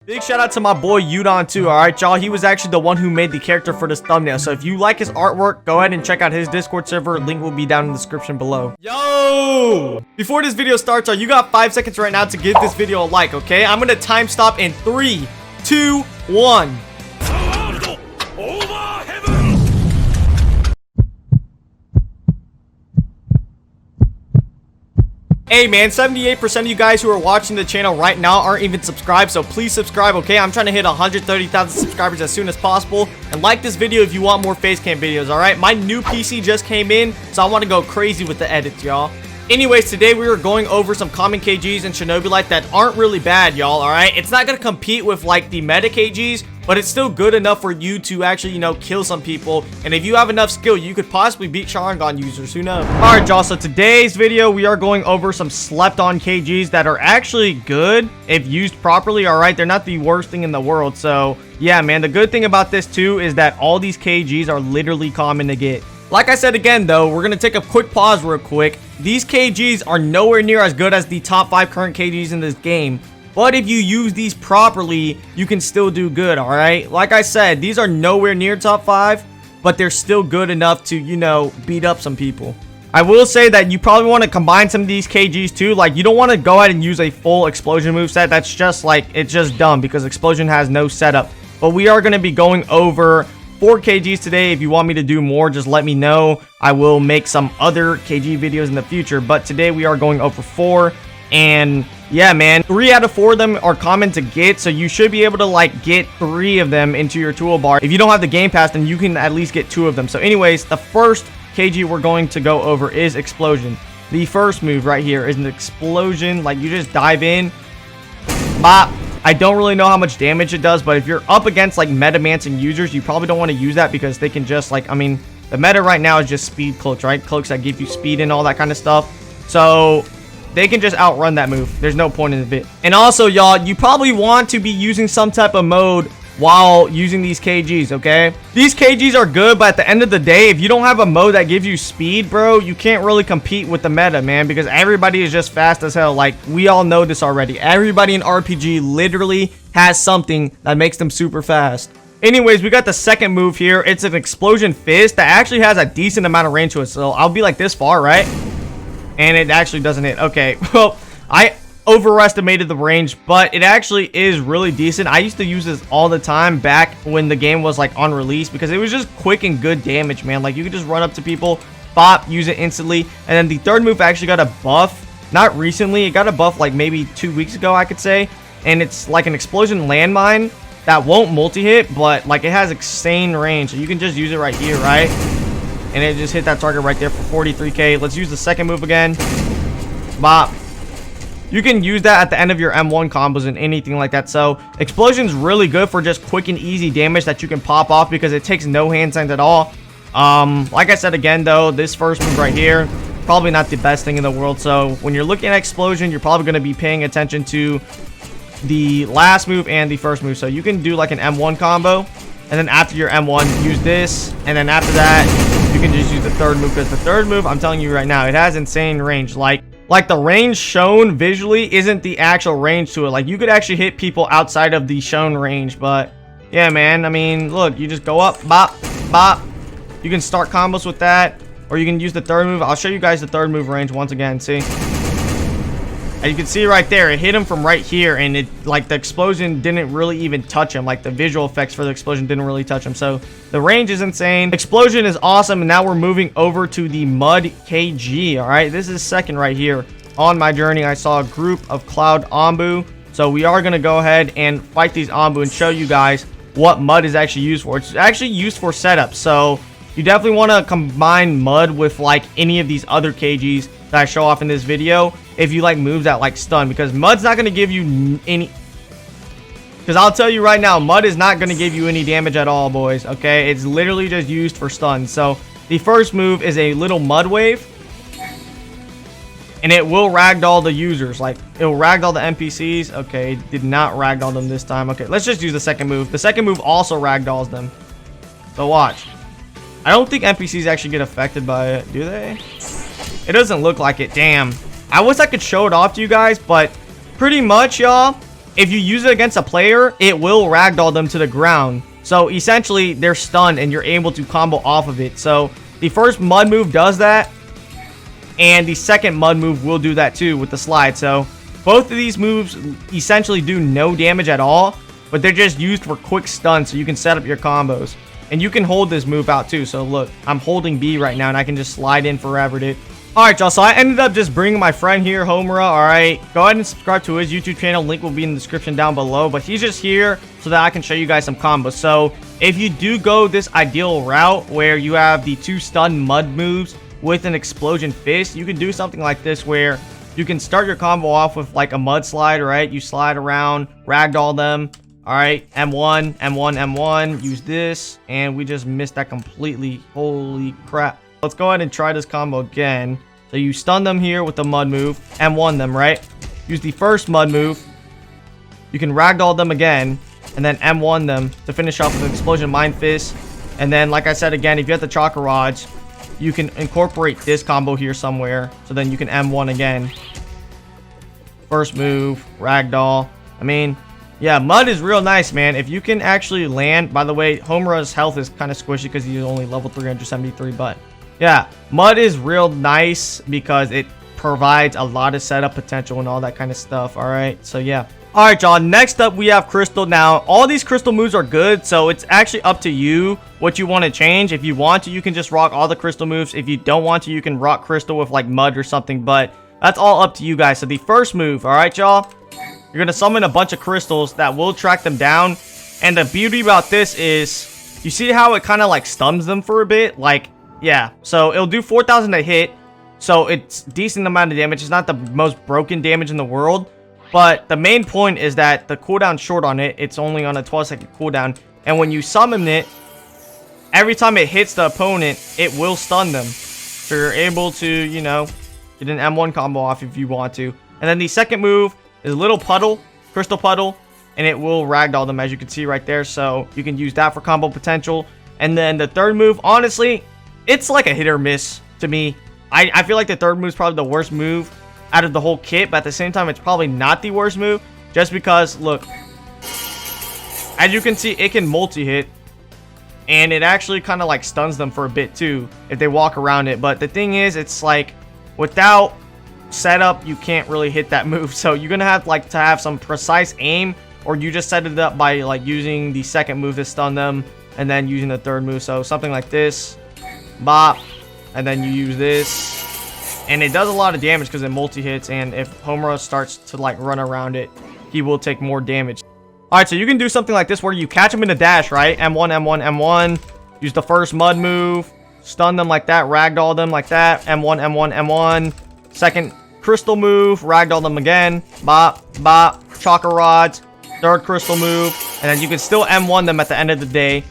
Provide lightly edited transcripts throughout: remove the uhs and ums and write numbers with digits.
Big shout out to my boy Yudon too, alright y'all. He was actually the one who made the character for this thumbnail. So if you like his artwork, go ahead and check out his Discord server. Link will be down in the description below. Yo! Before this video starts, y'all, you got 5 seconds right now to give this video a like, okay? I'm gonna time stop in 3, 2, 1. Hey man, 78% of you guys who are watching the channel right now aren't even subscribed, so please subscribe, okay? I'm trying to hit 130,000 subscribers as soon as possible. And like this video if you want more face cam videos, alright? My new PC just came in, so I want to go crazy with the edits, y'all. Anyways, today we are going over some common KGs in Shinobi Life that aren't really bad, y'all, alright? It's not gonna compete with, like, the meta KGs, but it's still good enough for you to actually, you know, kill some people. And if you have enough skill, you could possibly beat Sharingan users, who knows? Alright, y'all, so today's video, we are going over some slept-on KGs that are actually good if used properly, alright? They're not the worst thing in the world, so, yeah, man, the good thing about this, too, is that all these KGs are literally common to get. Like I said again, though, we're going to take a quick pause real quick. These KGs are nowhere near as good as the top 5 current KGs in this game. But if you use these properly, you can still do good, alright? Like I said, these are nowhere near top 5, but they're still good enough to, you know, beat up some people. I will say that you probably want to combine some of these KGs too. Like, you don't want to go ahead and use a full explosion moveset. That's just like, it's just dumb because explosion has no setup. But we are going to be going over 4 KGs today. If you want me to do more, just let me know. I will make some other KG videos in the future, but today we are going over 4. And yeah, man, 3 out of 4 of them are common to get, so you should be able to like get 3 of them into your toolbar. If you don't have the game pass, then you can at least get 2 of them. So anyways, the first KG we're going to go over is explosion. The first move right here is an explosion. Like, you just dive in, bop. I don't really know how much damage it does, but if you're up against like meta-mancing users, you probably don't want to use that because they can just like, I mean, the meta right now is just speed cloaks, right? Cloaks that give you speed and all that kind of stuff. So they can just outrun that move. There's no point in it. And also, y'all, you probably want to be using some type of mode while using these KGs, okay? These KGs are good, but at the end of the day, if you don't have a mode that gives you speed, bro, you can't really compete with the meta, man, because everybody is just fast as hell. Like, we all know this already. Everybody in RPG literally has something that makes them super fast. Anyways, we got the second move here. It's an explosion fist that actually has a decent amount of range to it. So I'll be like this far, right? And it actually doesn't hit. Okay, well, I overestimated the range, but it actually is really decent. I used to use this all the time back when the game was like on release because it was just quick and good damage, man. Like, you could just run up to people, bop, use it instantly. And then the third move actually got a buff. Not recently. It got a buff like maybe 2 weeks ago, I could say. And it's like an explosion landmine that won't multi-hit, but like it has insane range. So you can just use it right here, right? And it just hit that target right there for 43k. Let's use the second move again. Bop. You can use that at the end of your M1 combos and anything like that. So explosion's really good for just quick and easy damage that you can pop off because it takes no hand signs at all. Like I said again, though, this first move right here, probably not the best thing in the world. So when you're looking at explosion, you're probably going to be paying attention to the last move and the first move. So you can do like an M1 combo, and then after your M1, use this, and then after that, you can just use the third move, because the third move, I'm telling you right now, it has insane range. Like the range shown visually isn't the actual range to it. Like, you could actually hit people outside of the shown range, but yeah, man, I mean, look, you just go up, bop, bop. You can start combos with that, or you can use the third move. I'll show you guys the third move range once again, see? And you can see right there, it hit him from right here, and it, like, the explosion didn't really even touch him. Like, the visual effects for the explosion didn't really touch him. So the range is insane. Explosion is awesome. And now we're moving over to the mud KG. All right, this is second right here. On my journey, I saw a group of cloud Ambu. So we are going to go ahead and fight these Ambu and show you guys what mud is actually used for. It's actually used for setup. So you definitely want to combine mud with like any of these other KGs that I show off in this video if you like moves that like stun, because mud's not going to give you any, because I'll tell you right now, mud is not going to give you any damage at all, boys. Okay, it's literally just used for stun. So the first move is a little mud wave, and it will ragdoll the users. Like, it will ragdoll the NPCs. Okay, did not ragdoll them this time. Okay, let's just use the second move. The second move also ragdolls them. So watch. I don't think NPCs actually get affected by it, do they? It doesn't look like it. Damn. I wish I could show it off to you guys, but pretty much, y'all, if you use it against a player, it will ragdoll them to the ground. So essentially, they're stunned and you're able to combo off of it. So the first mud move does that, and the second mud move will do that too with the slide. So both of these moves essentially do no damage at all, but they're just used for quick stun so you can set up your combos. And you can hold this move out too. So look, I'm holding B right now and I can just slide in forever, dude. Alright, y'all, so I ended up just bringing my friend here, Homura. Alright, go ahead and subscribe to his YouTube channel. Link will be in the description down below. But he's just here so that I can show you guys some combos. So if you do go this ideal route where you have the 2 stun mud moves with an explosion fist, you can do something like this where you can start your combo off with like a mud slide, right? You slide around, ragdoll them. Alright, M1, M1, M1. Use this, and we just missed that completely. Holy crap. Let's go ahead and try this combo again. So you stun them here with the mud move. M1 them, right? Use the first mud move. You can ragdoll them again. And then M1 them to finish off with an explosion mind fist. And then, like I said again, if you have the chakra rods, you can incorporate this combo here somewhere. So then you can M1 again. First move, ragdoll. I mean, yeah, mud is real nice, man. If you can actually land, by the way, Homura's health is kind of squishy because he's only level 373, but yeah, mud is real nice because it provides a lot of setup potential and all that kind of stuff. All right, so yeah. All right, y'all, next up we have Crystal. Now, all these Crystal moves are good, so it's actually up to you what you want to change. If you want to, you can just rock all the Crystal moves. If you don't want to, you can rock Crystal with like mud or something, but that's all up to you guys. So the first move, all right, y'all, you're going to summon a bunch of crystals that will track them down. And the beauty about this is, you see how it kind of like stuns them for a bit? Like, yeah. So it'll do 4,000 to hit. So it's decent amount of damage. It's not the most broken damage in the world. But the main point is that the cooldown's short on it. It's only on a 12-second cooldown. And when you summon it, every time it hits the opponent, it will stun them. So you're able to, you know, get an M1 combo off if you want to. And then the second move is a little puddle, crystal puddle, and it will ragdoll them, as you can see right there. So you can use that for combo potential. And then the third move, honestly, it's like a hit or miss to me. I feel like the third move is probably the worst move out of the whole kit, but at the same time, it's probably not the worst move, just because, look, as you can see, it can multi-hit, and it actually kind of like stuns them for a bit too if they walk around it. But the thing is, it's like, without setup, you can't really hit that move. So you're gonna have like to have some precise aim, or you just set it up by like using the second move to stun them and then using the third move. So something like this, bop, and then you use this, and it does a lot of damage because it multi-hits. And if Homura starts to like run around it, he will take more damage. All right, so you can do something like this where you catch him in a dash, right? M1, M1, M1. Use the first mud move, stun them like that, ragdoll them like that. M1, M1, M1. Second crystal move, ragdoll them again. Bop, bop, chakra rods. Third crystal move, and then you can still M1 them at the end of the day.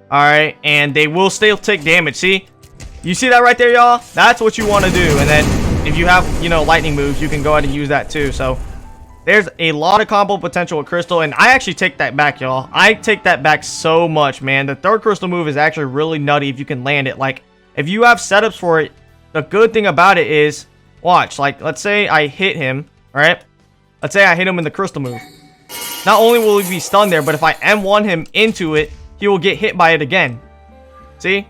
All right, and they will still take damage. See, you see that right there, y'all? That's what you want to do. And then if you have, you know, lightning moves, you can go ahead and use that too. So there's a lot of combo potential with crystal, and I actually take that back, y'all. I take that back so much, man. The third crystal move is actually really nutty if you can land it. Like, if you have setups for it, the good thing about it is, watch, like, let's say I hit him, all right? Let's say I hit him in the crystal move. Not only will he be stunned there, but if I M1 him into it, he will get hit by it again. See?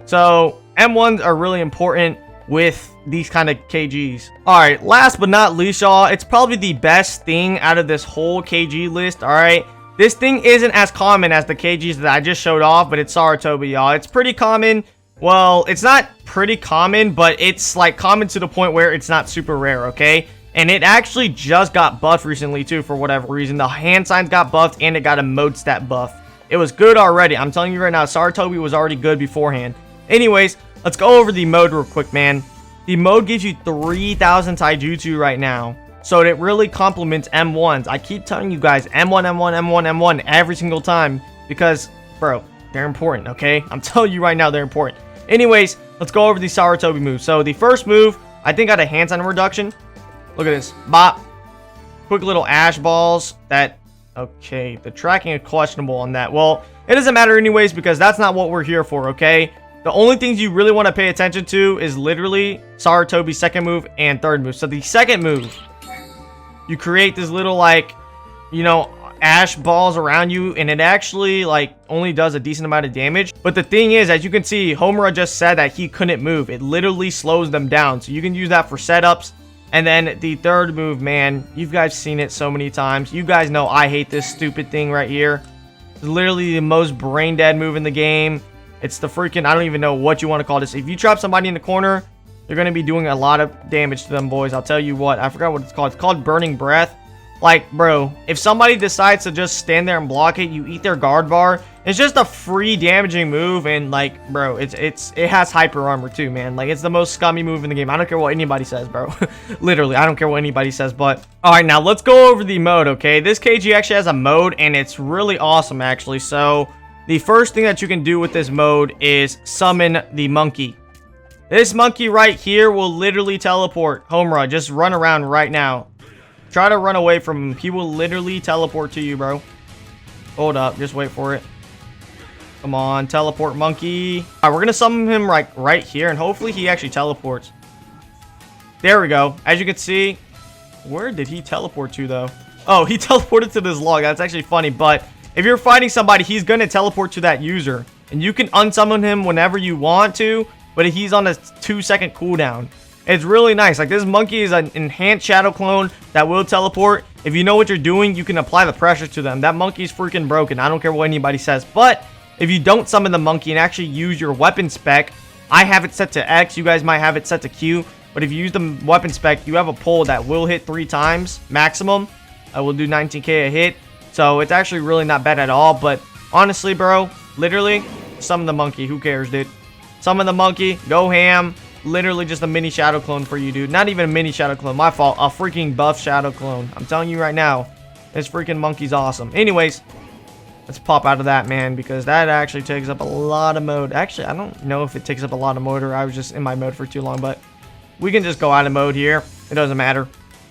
So M1s are really important with these kind of KGs. All right, last but not least, y'all, it's probably the best thing out of this whole KG list. All right, this thing isn't as common as the KGs that I just showed off, but it's Sarutobi, y'all. It's pretty common. Well, it's not pretty common, but it's like common to the point where it's not super rare, okay? And it actually just got buffed recently too, for whatever reason. The hand signs got buffed, and it got a mode stat buff. It was good already. I'm telling you right now, Sarutobi was already good beforehand. Anyways, let's go over the mode real quick, man. The mode gives you 3,000 taijutsu right now, so it really complements M1s. I keep telling you guys, M1, M1, M1, M1 every single time, because, bro, they're important, okay? I'm telling you right now, they're important. Anyways, let's go over the Sarutobi moves. So the first move, I think, got a hand sign reduction. Look at this. Bop. Quick little ash balls. That, okay, the tracking is questionable on that. Well, it doesn't matter anyways, because that's not what we're here for, okay? The only things you really want to pay attention to is literally Sarutobi's second move and third move. So the second move, you create this little, like, you know, ash balls around you, and it actually like only does a decent amount of damage. But the thing is, as you can see, Homura just said that he couldn't move. It literally slows them down, so you can use that for setups. And then the third move, man, you guys seen it so many times. You guys know I hate this stupid thing right here. It's literally the most brain dead move in the game. It's the freaking, I don't even know what you want to call this. If you trap somebody in the corner, you're going to be doing a lot of damage to them, boys. I'll tell you what, I forgot what it's called. It's called Burning Breath. Like, bro, if somebody decides to just stand there and block it, you eat their guard bar. It's just a free damaging move, and like, bro, it has hyper armor too, man. Like, it's the most scummy move in the game. I don't care what anybody says, bro. Literally, I don't care what anybody says. But all right, now let's go over the mode. Okay, this KG actually has a mode, and it's really awesome, actually. So the first thing that you can do with this mode is summon the monkey. This monkey right here will literally teleport. Homura, just run around right now. Try to run away from him. He will literally teleport to you, bro. Hold up. Just wait for it. Come on. Teleport monkey. All right, we're going to summon him right here, and hopefully he actually teleports. There we go. As you can see, where did he teleport to, though? Oh, he teleported to this log. That's actually funny, but if you're fighting somebody, he's going to teleport to that user, and you can unsummon him whenever you want to, but he's on a 2-second cooldown. It's really nice. Like, this monkey is an enhanced shadow clone that will teleport. If you know what you're doing, you can apply the pressure to them. That monkey's freaking broken. I don't care what anybody says. But if you don't summon the monkey and actually use your weapon spec, I have it set to X. You guys might have it set to Q. But if you use the weapon spec, you have a pull that will hit 3 times maximum. I will do 19k a hit. So it's actually really not bad at all. But honestly, bro, literally, summon the monkey. Who cares, dude? Summon the monkey. Go ham. Literally just a mini shadow clone for you, dude. Not even a mini shadow clone. My fault. A freaking buff shadow clone. I'm telling you right now. This freaking monkey's awesome. Anyways, let's pop out of that, man, because that actually takes up a lot of mode. Actually, I don't know if it takes up a lot of mode or I was just in my mode for too long, but we can just go out of mode here. It doesn't matter.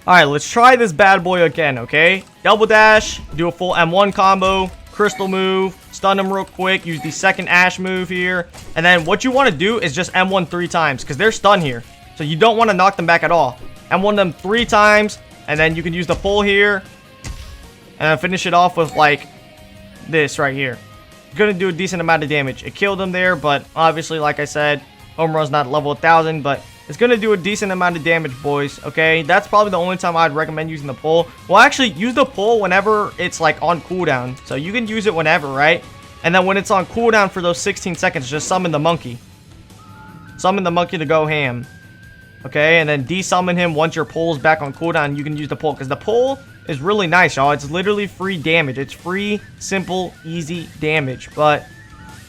All right, let's try this bad boy again, okay? Double dash, do a full M1 combo, crystal move, stun him real quick, use the second ash move here, and then what you want to do is just M1 3 times because they're stunned here, so you don't want to knock them back at all. M1 them 3 times, and then you can use the pull here and then finish it off with like this right here. It's gonna do a decent amount of damage. It killed him there, but obviously, like I said, Homura's not level 1000, but it's gonna do a decent amount of damage, boys. Okay, that's probably the only time I'd recommend using the pull. Well, actually, use the pull whenever it's like on cooldown, so you can use it whenever, right? And then when it's on cooldown for those 16 seconds, just summon the monkey. Summon the monkey to go ham. Okay, and then desummon him once your pull's back on cooldown. You can use the pull because the pull is really nice, y'all. It's literally free damage. It's free, simple, easy damage. But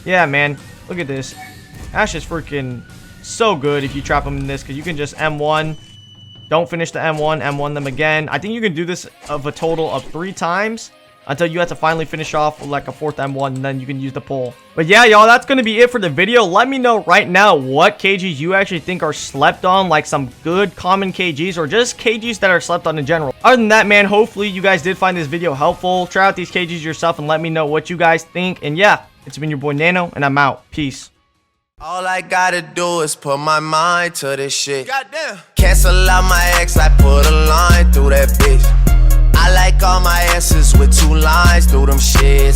yeah, man, look at this. Ash is freaking so good if you trap him in this because you can just M1. Don't finish the M1, M1 them again. I think you can do this of a total of 3 times until you have to finally finish off with like a 4th M1, and then you can use the pull. But yeah, y'all, that's going to be it for the video. Let me know right now what KGs you actually think are slept on, like some good common KGs or just KGs that are slept on in general. Other than that, man, hopefully you guys did find this video helpful. Try out these KGs yourself and let me know what you guys think. And yeah, it's been your boy Nano, and I'm out. Peace. All I gotta do is put my mind to this shit. Goddamn. Cancel out my ex, I put a line through that bitch. I like all my S's with 2 lines through them shits.